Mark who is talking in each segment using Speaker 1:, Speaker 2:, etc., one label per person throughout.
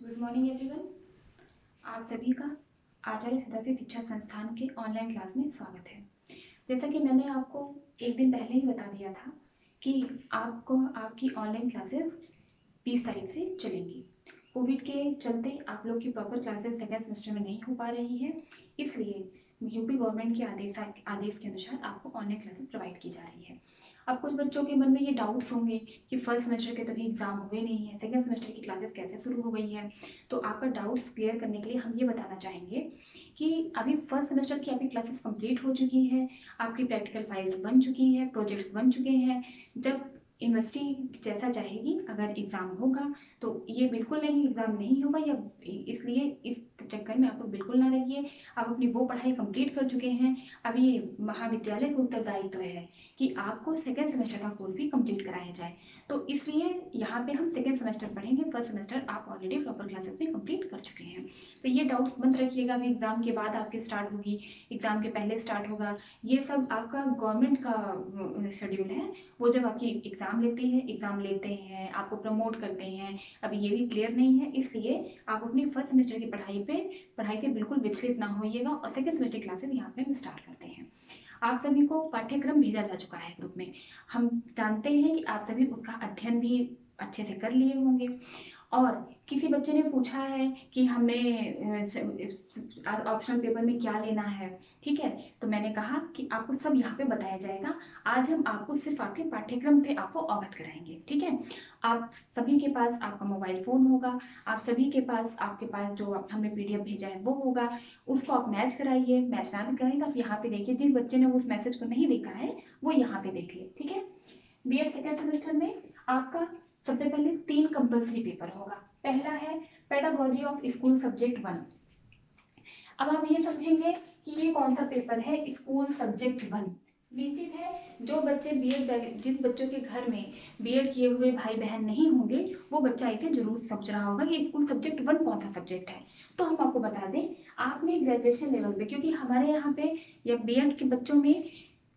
Speaker 1: Good morning everyone. आप सभी का आचार्य सदाशिव शिक्षा संस्थान के ऑनलाइन क्लास में स्वागत है। जैसा कि मैंने आपको एक दिन पहले ही बता दिया था कि आपको आपकी ऑनलाइन क्लासेस 20 तारीख से चलेंगी। कोविड के चलते आप लोग की प्रॉपर क्लासेस सेकेंड सेमेस्टर में नहीं हो पा रही है, इसलिए यूपी गवर्नमेंट के आदेश के अनुसार आपको ऑनलाइन क्लासेस प्रोवाइड की जा रही है। अब कुछ बच्चों के मन में ये डाउट्स होंगे कि फर्स्ट सेमेस्टर के तभी एग्जाम हुए नहीं है, सेकेंड सेमेस्टर की क्लासेस कैसे शुरू हो गई है। तो आपका डाउट्स क्लियर करने के लिए हम ये बताना चाहेंगे कि अभी फर्स्ट सेमेस्टर की आपकी क्लासेस कंप्लीट हो चुकी है, आपकी प्रैक्टिकल फाइल्स बन चुकी है, प्रोजेक्ट्स बन चुके हैं। जब यूनिवर्सिटी जैसा चाहेगी अगर एग्ज़ाम होगा तो ये बिल्कुल नहीं एग्ज़ाम नहीं होगा, या इसलिए इस चक्कर में आप लोग बिल्कुल ना रहिए। आप अपनी वो पढ़ाई कंप्लीट कर चुके हैं। अब ये महाविद्यालय का उत्तरदायित्व है कि आपको सेकेंड सेमेस्टर का कोर्स भी कंप्लीट कराया जाए। तो इसलिए यहाँ पे हम सेकेंड सेमेस्टर पढ़ेंगे, फर्स्ट सेमेस्टर आप ऑलरेडी प्रॉपर क्लासेस में कंप्लीट कर चुके हैं। तो ये डाउट्स मत रखिएगा अभी एग्ज़ाम के बाद आपके स्टार्ट होगी, एग्ज़ाम के पहले स्टार्ट होगा। ये सब आपका गवर्नमेंट का शेड्यूल है। वो जब आपकी एग्ज़ाम लेते हैं, आपको प्रमोट करते हैं। अभी ये भी क्लियर नहीं है, इसलिए आप अपनी फर्स्ट सेमेस्टर की पढ़ाई से बिल्कुल विचलित ना होइएगा। और सेकेंड सेमेस्टर क्लासेस यहाँ पे हम स्टार्ट करते हैं। आप सभी को पाठ्यक्रम भेजा जा चुका है ग्रुप में। हम जानते हैं कि आप सभी उसका अध्ययन भी अच्छे से कर लिए होंगे। और किसी बच्चे ने पूछा है कि हमें ऑप्शनल पेपर में क्या लेना है, ठीक है। तो मैंने कहा कि आपको सब यहाँ पे बताया जाएगा। आज हम आपको सिर्फ आपके पाठ्यक्रम से आपको अवगत कराएंगे, ठीक है। आप सभी के पास आपका मोबाइल फ़ोन होगा, आप सभी के पास आपके पास जो हमने पीडीएफ भेजा है वो होगा। उसको आप मैच कराइए, मैच ना भी कराइए तो आप यहाँ पे देखिए। जिस बच्चे ने उस मैसेज को नहीं देखा है वो यहाँ पे देख ले, ठीक है। बीएड सेकेंड सेमेस्टर में आपका सबसे पहले 3 कंपल्सरी पेपर होगा। पहला है पेडागोजी ऑफ स्कूल सब्जेक्ट 1। अब आप ये समझेंगे कि ये कौन सा पेपर है, स्कूल सब्जेक्ट 1। निश्चित है जो बच्चे बीएड, जिन बच्चों के घर में बीएड किए हुए भाई बहन नहीं होंगे वो बच्चा इसे जरूर समझ रहा होगा कि स्कूल सब्जेक्ट 1 कौन सा सब्जेक्ट है। तो हम आपको बता दें, आपने ग्रेजुएशन लेवल पे, क्योंकि हमारे यहाँ पे या बीएड के बच्चों में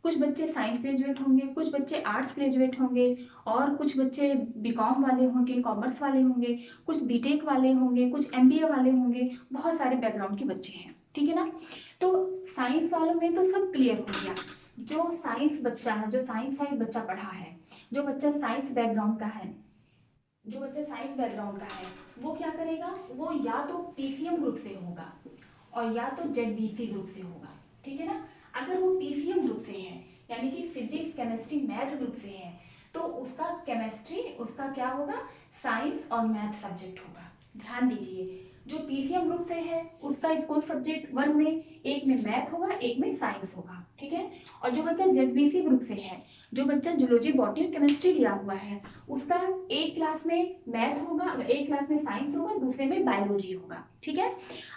Speaker 1: कुछ बच्चे साइंस ग्रेजुएट होंगे, कुछ बच्चे आर्ट्स ग्रेजुएट होंगे, और कुछ बच्चे बीकॉम वाले होंगे, कॉमर्स वाले होंगे, कुछ बीटेक वाले होंगे, कुछ एमबीए वाले होंगे। बहुत सारे बैकग्राउंड के बच्चे हैं, ठीक है ना। तो साइंस वालों में तो सब क्लियर हो गया। जो साइंस बच्चा है, जो साइंस साइड बच्चा पढ़ा है, जो बच्चा साइंस बैकग्राउंड का है, वो क्या करेगा, वो या तो पीसीएम ग्रुप से होगा और या तो जेडबीसी ग्रुप से होगा, ठीक है ना। अगर वो पीसीएम ग्रुप से है यानी कि फिजिक्स केमिस्ट्री मैथ ग्रुप से है तो उसका केमिस्ट्री, उसका क्या होगा, साइंस और मैथ सब्जेक्ट होगा। ध्यान दीजिए, जो पीसीएम ग्रुप से है उसका स्कूल सब्जेक्ट 1 में एक में मैथ होगा, एक में साइंस होगा, ठीक है। और जो बच्चा जेडबीसी ग्रुप से है, जो बच्चा जूलॉजी बॉटनी और केमिस्ट्री लिया हुआ है, उसका एक क्लास में मैथ होगा, एक क्लास में साइंस होगा, दूसरे में बायोलॉजी होगा, ठीक है।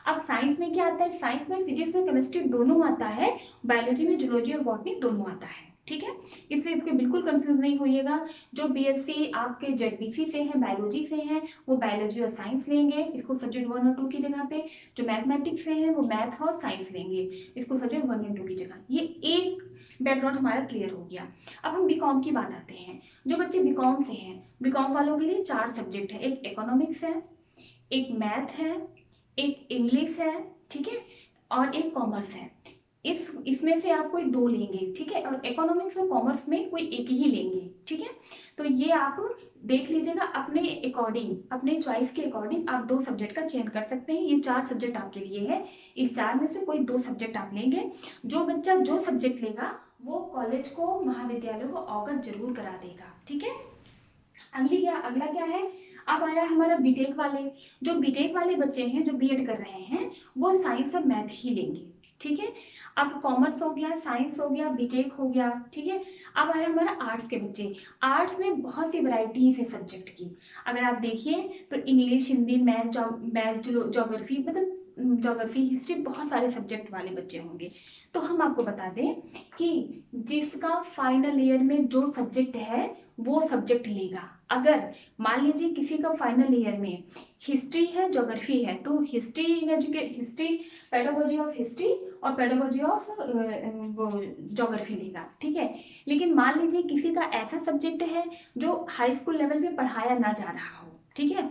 Speaker 1: अब साइंस में क्या आता है, साइंस में फिजिक्स और केमिस्ट्री दोनों आता है, बायोलॉजी में जूलॉजी और बॉटनी दोनों आता है, ठीक है। इसलिए इसके बिल्कुल कंफ्यूज नहीं होइएगा। जो बीएससी आपके जेडबीसी से है, बायोलॉजी से है, वो बायोलॉजी और साइंस लेंगे इसको सब्जेक्ट 1 और 2 की जगह पे। जो मैथमेटिक्स से है वो मैथ और साइंस लेंगे इसको सब्जेक्ट 1 और 2 की जगह। ये एक बैकग्राउंड हमारा क्लियर हो गया। अब हम बीकॉम की बात आते हैं। जो बच्चे बीकॉम से हैं, बीकॉम वालों के लिए 4 सब्जेक्ट है, एक इकोनॉमिक्स है, एक मैथ है, एक इंग्लिश है, ठीक है, और एक कॉमर्स है। इसमें से आप कोई 2 लेंगे, ठीक है, और इकोनॉमिक्स और कॉमर्स में कोई एक ही लेंगे, ठीक है। तो ये आप देख लीजिएगा अपने अकॉर्डिंग, अपने चॉइस के अकॉर्डिंग आप 2 सब्जेक्ट का चयन कर सकते हैं। ये 4 सब्जेक्ट आपके लिए है, इस 4 में से कोई 2 सब्जेक्ट आप लेंगे। जो बच्चा जो सब्जेक्ट लेगा वो कॉलेज को, महाविद्यालय को अवगत जरूर करा देगा, ठीक है। अगला क्या है, अब आया हमारा बीटेक वाले। जो बीटेक वाले बच्चे हैं जो बीएड कर रहे हैं वो साइंस और मैथ ही लेंगे, ठीक है। अब कॉमर्स हो गया, साइंस हो गया, बीटेक हो गया, ठीक है। अब आया हमारा आर्ट्स के बच्चे। आर्ट्स में बहुत सी वैरायटीज है सब्जेक्ट की। अगर आप देखिए तो इंग्लिश, हिंदी, मैथ, ज्योग्राफी, मतलब ज्योग्राफी, हिस्ट्री, बहुत सारे सब्जेक्ट वाले बच्चे होंगे। तो हम आपको बता दें कि जिसका फाइनल ईयर में जो सब्जेक्ट है वो सब्जेक्ट लेगा। अगर मान लीजिए किसी का फाइनल ईयर में हिस्ट्री है, ज्योग्राफी है, तो हिस्ट्री, पेडागोजी ऑफ हिस्ट्री और पेडागोजी ऑफ ज्योग्राफी लेगा, ठीक है। लेकिन मान लीजिए किसी का ऐसा सब्जेक्ट है जो हाई स्कूल लेवल पे पढ़ाया ना जा रहा हो, ठीक है,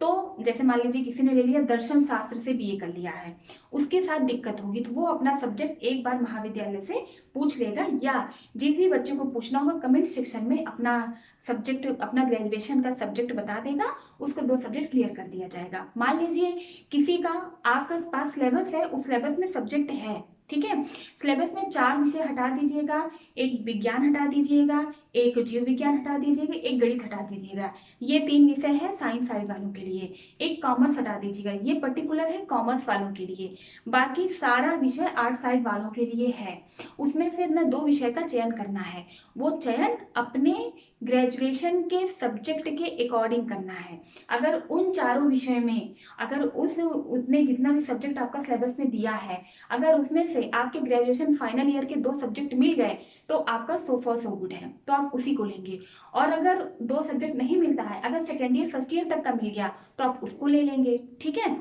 Speaker 1: तो जैसे मान लीजिए किसी ने ले लिया दर्शन शास्त्र से बीए कर लिया है, उसके साथ दिक्कत होगी तो वो अपना सब्जेक्ट एक बार महाविद्यालय से पूछ लेगा, या जिस भी बच्चे को पूछना होगा कमेंट सेक्शन में अपना सब्जेक्ट, अपना ग्रेजुएशन का सब्जेक्ट बता देगा, उसको 2 सब्जेक्ट क्लियर कर दिया जाएगा। मान लीजिए किसी का आपके पास सिलेबस है, उस सिलेबस में सब्जेक्ट है, ठीक है, सिलेबस में 4 विषय हटा दीजिएगा, एक विज्ञान हटा दीजिएगा, एक जीव विज्ञान हटा दीजिएगा, एक गणित हटा दीजिएगा, ये 3 विषय है साइंस साइड वालों के लिए, एक कॉमर्स हटा दीजिएगा, ये पर्टिकुलर है कॉमर्स वालों के लिए, बाकी सारा विषय आर्ट साइड वालों के लिए है। उसमें से न 2 विषय का चयन करना है, वो चयन अपने ग्रेजुएशन के सब्जेक्ट के अकॉर्डिंग करना है। अगर उन चारों विषय में, अगर उतने जितना भी सब्जेक्ट आपका सिलेबस में दिया है, अगर उसमें से आपके ग्रेजुएशन फाइनल ईयर के 2 सब्जेक्ट मिल गए तो आपका सो फॉर सो गुड है, तो आप उसी को लेंगे। और अगर 2 सब्जेक्ट नहीं मिलता है, अगर सेकेंड ईयर फर्स्ट ईयर तक का मिल गया तो आप उसको ले लेंगे, ठीक है।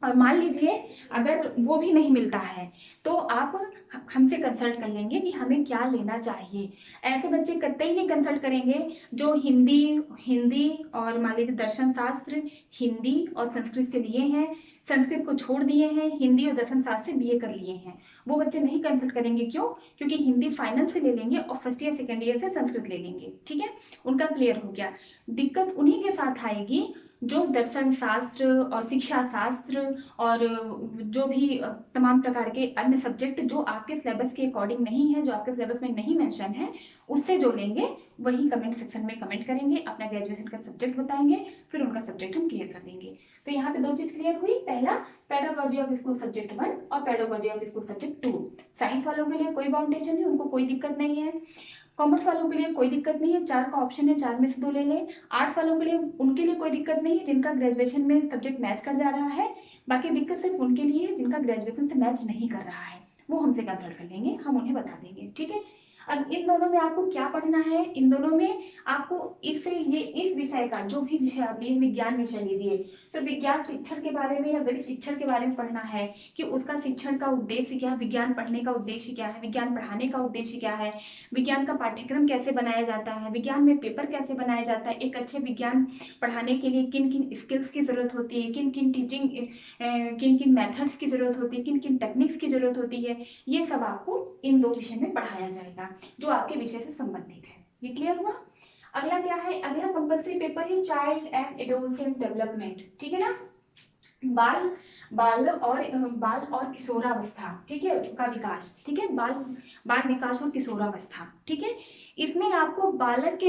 Speaker 1: और मान लीजिए अगर वो भी नहीं मिलता है तो आप हमसे कंसल्ट कर लेंगे कि हमें क्या लेना चाहिए। ऐसे बच्चे कतई नहीं कंसल्ट करेंगे जो हिंदी और मान लीजिए दर्शन शास्त्र, हिंदी और संस्कृत से लिए हैं, संस्कृत को छोड़ दिए हैं, हिंदी और दर्शन शास्त्र से बीए कर लिए हैं, वो बच्चे नहीं कंसल्ट करेंगे। क्यों? क्योंकि हिंदी फाइनल से ले लेंगे और फर्स्ट ईयर सेकेंड ईयर से संस्कृत ले लेंगे, ठीक है, उनका क्लियर हो गया। दिक्कत उन्हीं के साथ आएगी जो दर्शन शास्त्र और शिक्षा शास्त्र और जो भी तमाम प्रकार के अन्य सब्जेक्ट जो आपके सिलेबस के अकॉर्डिंग नहीं है, जो आपके सिलेबस में नहीं मेंशन है, उससे जो लेंगे वही कमेंट सेक्शन में कमेंट करेंगे, अपना ग्रेजुएशन का सब्जेक्ट बताएंगे, फिर उनका सब्जेक्ट हम क्लियर कर देंगे। तो यहाँ पे 2 चीज क्लियर हुई। पहला, पेडागोजी ऑफ स्कूल सब्जेक्ट 1 और pedagogy of school subject 2। Science वालों के लिए कोई बाउंडेशन नहीं, उनको कोई दिक्कत नहीं है। कॉमर्स वालों के लिए कोई दिक्कत नहीं है, 4 का ऑप्शन है, 4 में से 2 ले लें। आर्ट्स वालों के लिए, उनके लिए कोई दिक्कत नहीं है जिनका ग्रेजुएशन में सब्जेक्ट मैच कर जा रहा है। बाकी दिक्कत सिर्फ उनके लिए है जिनका ग्रेजुएशन से मैच नहीं कर रहा है, वो हमसे कंसल्ट कर लेंगे, हम उन्हें बता देंगे, ठीक है। अब इन दोनों में आपको क्या पढ़ना है? इन दोनों में आपको इस विषय का जो भी विषय आप लिए, विज्ञान विषय लीजिए तो विज्ञान शिक्षण के बारे में या गणित शिक्षण के बारे में पढ़ना है कि उसका शिक्षण का उद्देश्य क्या है, विज्ञान पढ़ने का उद्देश्य क्या है, विज्ञान पढ़ाने का उद्देश्य क्या है, विज्ञान का पाठ्यक्रम कैसे बनाया जाता है, विज्ञान में पेपर कैसे बनाया जाता है, एक अच्छे विज्ञान पढ़ाने के लिए किन किन स्किल्स की जरूरत होती है, किन किन टीचिंग, किन किन मेथड्स की जरूरत होती है, किन किन टेक्निक्स की जरूरत होती है, ये सब आपको इन 2 विषय में पढ़ाया जाएगा जो आपके विषय से संबंधित है। ये क्लियर हुआ? अगला क्या है? अगला कंपल्सरी पेपर है चाइल्ड एंड एडोलसेंट डेवलपमेंट, ठीक है ना, बाल और किशोरावस्था, ठीक है, का विकास, ठीक है, बाल विकास और किशोरावस्था, ठीक है। इसमें आपको बालक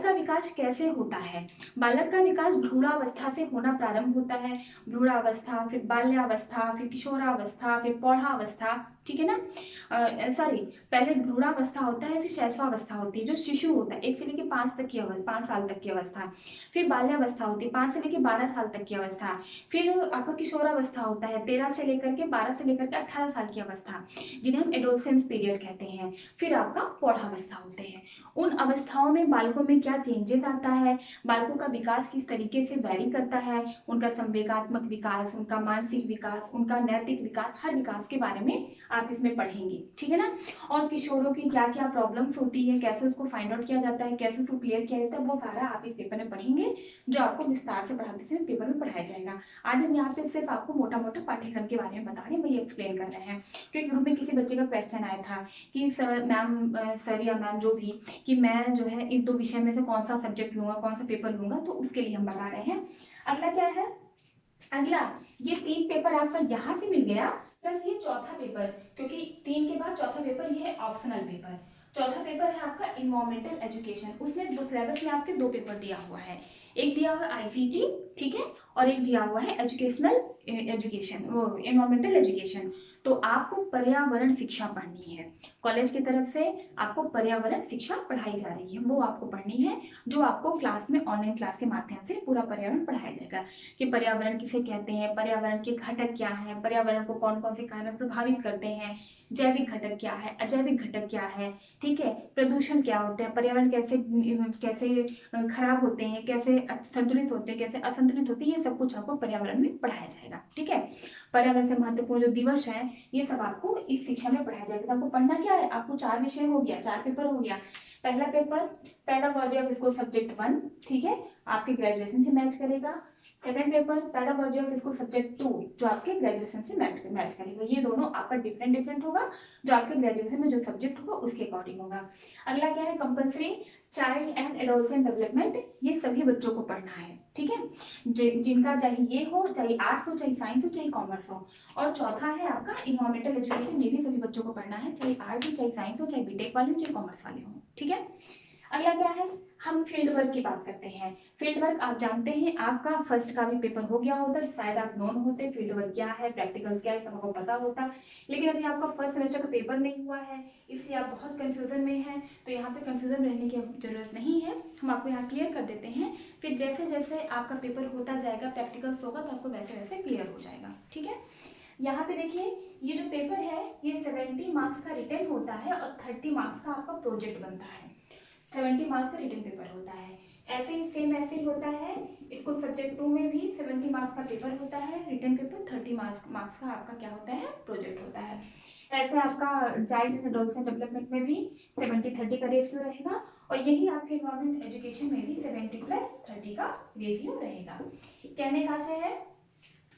Speaker 1: का विकास कैसे होता है? बालक का विकास भ्रूणावस्था से होना प्रारंभ होता है। भ्रूणावस्था, फिर बाल्यावस्था, फिर किशोरावस्था, फिर प्रौढ़ावस्था, ठीक है ना। सॉरी, पहले भ्रूणावस्था होता है, फिर शैशवावस्था होती है, जो शिशु होता है 1 से लेकर 5 तक की अवस्था, 5 साल तक की अवस्था। फिर बाल्यावस्था होती है 5 से लेकर 12 साल तक की अवस्था। फिर आपका किशोरावस्था होता है 13 से लेकर के 12 से लेकर के 18 साल की अवस्था, जिन्हें हम एडोलसेंस पीरियड कहते हैं। फिर आपका प्रौढ़ावस्था होते हैं। उन अवस्थाओं में बालकों में क्या चेंजेस आता है, बालकों का विकास किस तरीके से वैरी करता है, उनका संवेगात्मक विकास, उनका मानसिक विकास, उनका नैतिक विकास, हर विकास के बारे में आप इसमें पढ़ेंगे, ठीक है ना। और किशोरों की क्या क्या प्रॉब्लम्स होती है, कैसे उसको फाइंड आउट किया जाता है, कैसे उसको क्लियर किया जाता है, वो सारा आप इस पेपर में पढ़ेंगे, जो आपको विस्तार से पढ़ाते समय पेपर में पढ़ाया जाएगा। आज हम यहाँ पे सिर्फ आपको मोटा मोटा पाठ्यक्रम के बारे में बता रहे हैं, वही एक्सप्लेन कर रहे हैं। क्योंकि ग्रुप में किसी बच्चे का क्वेश्चन आया था कि सर या मैम जो भी, कि मैं जो है इस 2 विषय में से कौन सा सब्जेक्ट लूंगा, कौन सा पेपर लूंगा, तो उसके लिए हम बता रहे हैं। अगला क्या है? अगला, ये 3 पेपर आपका यहाँ से मिल गया, प्लस ये चौथा पेपर, क्योंकि 3 के बाद चौथा पेपर ये है ऑप्शनल पेपर। चौथा पेपर है आपका इन्वायरमेंटल एजुकेशन। उसमें 2 सिलेबस में आपके 2 पेपर दिया हुआ है, एक दिया हुआ है आईसीटी, ठीक है, और एक दिया हुआ है एजुकेशनल एजुकेशन, वो इन्वायरमेंटल एजुकेशन। तो आपको पर्यावरण शिक्षा पढ़नी है, कॉलेज की तरफ से आपको पर्यावरण शिक्षा पढ़ाई जा रही है, वो आपको पढ़नी है, जो आपको क्लास में ऑनलाइन क्लास के माध्यम से पूरा पर्यावरण पढ़ाया जाएगा कि पर्यावरण किसे कहते हैं, पर्यावरण के घटक क्या है, पर्यावरण को कौन कौन से कारण प्रभावित करते हैं, जैविक घटक क्या है, अजैविक घटक क्या है, ठीक है, प्रदूषण क्या होता है, पर्यावरण कैसे कैसे खराब होते हैं, कैसे संतुलित होते हैं, कैसे असंतुलित होते हैं, ये सब कुछ आपको पर्यावरण में पढ़ाया जाएगा, ठीक है। पर्यावरण से महत्वपूर्ण जो दिवस है, ये सब आपको इस शिक्षा में पढ़ाया जाएगा। तो आपको पढ़ना क्या है? आपको 4 विषय हो गया, 4 पेपर हो गया, पहला paper pedagogy of school subject 1, ठीक है, आपके ग्रेजुएशन से मैच करेगा। Second paper pedagogy of school subject 2, जो आपके ग्रेजुएशन से मैच करेगा। ये दोनों आपका डिफरेंट होगा, जो आपके ग्रेजुएशन में जो सब्जेक्ट होगा उसके अकॉर्डिंग होगा। अगला क्या है, compulsory child and adolescent development, ये सभी बच्चों को पढ़ना है, ठीक है, जिनका चाहे ये हो, चाहे आर्ट्स हो, चाहे साइंस हो, चाहे कॉमर्स हो। और चौथा है आपका इन्वायरमेंटल एजुकेशन, ये भी सभी बच्चों को पढ़ना है, चाहे आर्ट्स हो, चाहे साइंस हो, चाहे बीटेक वाले हो, चाहे कॉमर्स वाले हो, ठीक है। अगला क्या है, हम फील्ड वर्क की बात करते हैं। फील्ड वर्क आप जानते हैं, आपका फर्स्ट का भी पेपर हो गया होता, शायद आप नोन होते फील्ड वर्क क्या है, प्रैक्टिकल क्या है, सब आपको पता होता, लेकिन अभी आपका फर्स्ट सेमेस्टर का पेपर नहीं हुआ है, इसलिए आप बहुत कंफ्यूजन में हैं। तो यहाँ पे कंफ्यूजन रहने की जरूरत नहीं है, हम आपको यहाँ क्लियर कर देते हैं। फिर जैसे जैसे आपका पेपर होता जाएगा, प्रैक्टिकल्स होगा, तो आपको वैसे वैसे क्लियर हो जाएगा, ठीक है। यहाँ पे देखिए, ये जो पेपर है ये 70 मार्क्स का रिटन होता है और 30 मार्क्स का आपका प्रोजेक्ट बनता है। 70 मार्क्स का रिटन पेपर होता है, ऐसे ही सेम ऐसे ही होता है इसको सब्जेक्ट 2 में भी 70 मार्क्स का पेपर होता है रिटन पेपर, 30 मार्क्स का आपका क्या होता है, प्रोजेक्ट होता है। ऐसे आपका चाइल्ड एंड एडोलसेंट डेवलपमेंट में भी 70-30 का रेशियो रहेगा, और यही आपके गवर्नमेंट एजुकेशन में भी 70+30 का रेशियो रहेगा। कहने का आशय है,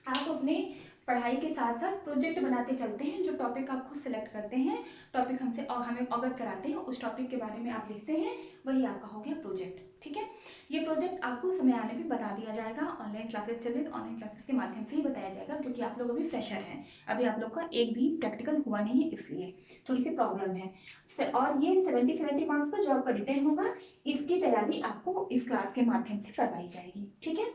Speaker 1: आप अपने पढ़ाई के साथ साथ प्रोजेक्ट बनाते चलते हैं, जो टॉपिक आप खुद सेलेक्ट करते हैं, टॉपिक हमसे और हमें अवगत कराते हैं, उस टॉपिक के बारे में आप लिखते हैं, वही आपका हो गया प्रोजेक्ट, ठीक है। ये प्रोजेक्ट आपको समय आने पे बता दिया जाएगा, ऑनलाइन क्लासेस चले तो ऑनलाइन क्लासेस के माध्यम से ही बताया जाएगा, क्योंकि आप लोग अभी फ्रेशर हैं, अभी आप लोग का एक भी प्रैक्टिकल हुआ नहीं है, इसलिए थोड़ी सी प्रॉब्लम है। और ये 70 मार्क्स का जो आपका रिटन होगा, इसकी तैयारी आपको इस क्लास के माध्यम से करवाई जाएगी, ठीक है।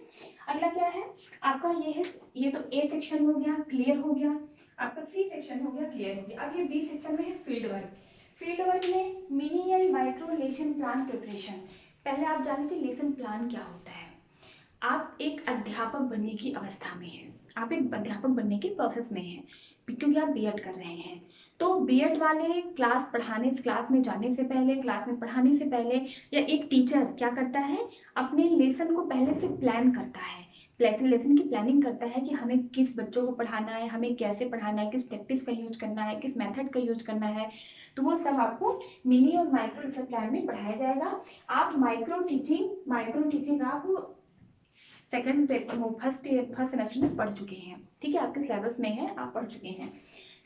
Speaker 1: अगला क्या है आपका, ये है, ये तो ए सेक्शन हो गया, क्लियर हो गया, आपका सी सेक्शन हो गया, क्लियर हो गया। अब ये बी सेक्शन में है फील्ड वर्क। फील्ड वर्क में mini and micro lesson plan preparation. पहले आप जान लीजिए लेसन प्लान क्या होता है। आप एक अध्यापक बनने की अवस्था में हैं, आप एक अध्यापक बनने के प्रोसेस में हैं, क्योंकि आप बीएड कर रहे हैं। तो बीएड वाले क्लास में जाने से पहले, क्लास में पढ़ाने से पहले, या एक टीचर क्या करता है, अपने लेसन को पहले से प्लान करता है, लेसन की प्लानिंग करता है कि हमें किस बच्चों को पढ़ाना है, हमें कैसे पढ़ाना है, किस टैक्टिस का यूज करना है, किस मेथड का यूज करना है। तो वो सब आपको मिनी और माइक्रो लेसन प्लान में पढ़ाया जाएगा। आप माइक्रो टीचिंग आप सेकंड पेपर फर्स्ट सेमेस्टर में पढ़ चुके हैं, ठीक है, आपके सिलेबस में है, आप पढ़ चुके हैं,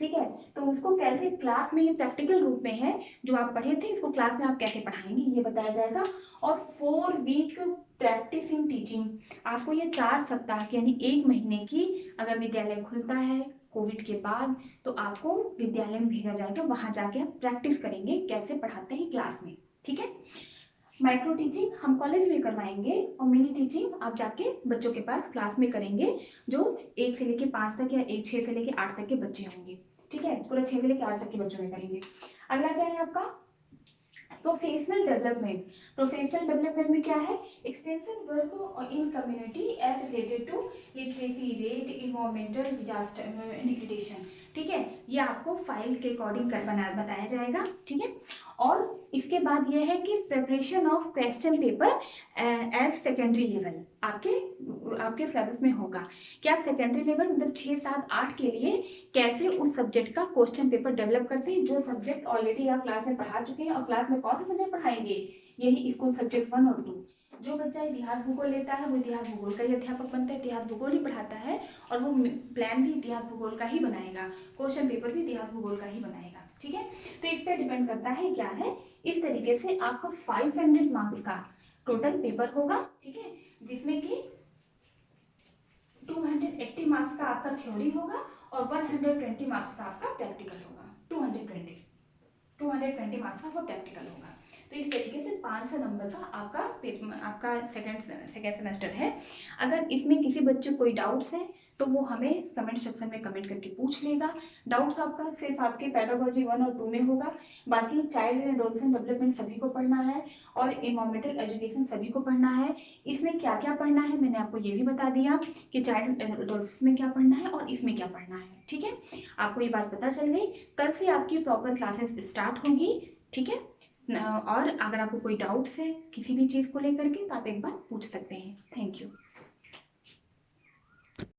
Speaker 1: ठीक है। तो उसको कैसे क्लास में, ये प्रैक्टिकल रूप में है, जो आप पढ़े थे इसको क्लास में आप कैसे पढ़ाएंगे ये बताया जाएगा। और 4 वीक प्रैक्टिस इन टीचिंग, आपको ये 4 सप्ताह की यानी 1 महीने की, अगर विद्यालय खुलता है कोविड के बाद, तो आपको विद्यालय में भेजा जाएगा, वहां जाके आप प्रैक्टिस करेंगे कैसे पढ़ाते हैं क्लास में, ठीक है। माइक्रो टीचिंग हम कॉलेज में करवाएंगे, और मिनी टीचिंग आप जाके बच्चों के पास क्लास में करेंगे, जो 1 से लेके 5 तक या 6 से लेके 8 तक के बच्चे होंगे, ठीक है, पूरा 6 से लेके 8 तक के बच्चों में करेंगे। अगला क्या है आपका प्रोफेशनल डेवलपमेंट में क्या है, extensive work in community as related to literacy rate, environmental disaster degradation, ठीक है, ये आपको फाइल के अकॉर्डिंग बताया जाएगा, ठीक है। और इसके बाद ये है कि preparation of question paper as secondary level आपके सिलेबस में होगा कि आप सेकेंडरी लेवल मतलब 6, 7, 8 के लिए कैसे उस सब्जेक्ट का क्वेश्चन पेपर डेवलप करते हैं, जो सब्जेक्ट ऑलरेडी आप क्लास में पढ़ा चुके हैं। और क्लास में कौन सा सब्जेक्ट पढ़ाएंगे, यही स्कूल सब्जेक्ट 1 और 2। जो बच्चा इतिहास भूगोल लेता है वो इतिहास भूगोल का ही अध्यापक बनता है, इतिहास भूगोल ही पढ़ाता है, और वो प्लान भी इतिहास भूगोल का ही बनाएगा, क्वेश्चन पेपर भी इतिहास भूगोल का ही बनाएगा, ठीक है। तो इस पर डिपेंड करता है क्या है, इस तरीके से आपका 500 मार्क्स का टोटल पेपर होगा, ठीक है, जिसमें कि 280 मार्क्स का आपका थ्योरी होगा और 120 मार्क्स का आपका प्रैक्टिकल होगा। 220 मार्क्स का वो प्रैक्टिकल होगा। तो इस तरीके से 500 नंबर का आपका सेकेंड सेमेस्टर है। अगर इसमें किसी बच्चे को कोई डाउट्स है तो वो हमें कमेंट सेक्शन में कमेंट करके पूछ लेगा। डाउट्स आपका सिर्फ आपके पेडागोजी 1 और 2 में होगा, बाकी चाइल्ड एंड एडोलसेंट डेवलपमेंट सभी को पढ़ना है और इन्वायरमेंटल एजुकेशन सभी को पढ़ना है। इसमें क्या क्या पढ़ना है मैंने आपको ये भी बता दिया कि चाइल्ड एडोलसेंट में क्या पढ़ना है और इसमें क्या पढ़ना है, ठीक है। आपको ये बात पता चल गई। कल से आपकी प्रॉपर क्लासेस स्टार्ट होगी, ठीक है। और अगर आपको कोई डाउट्स है किसी भी चीज़ को लेकर के तो आप एक बार पूछ सकते हैं। Thank you.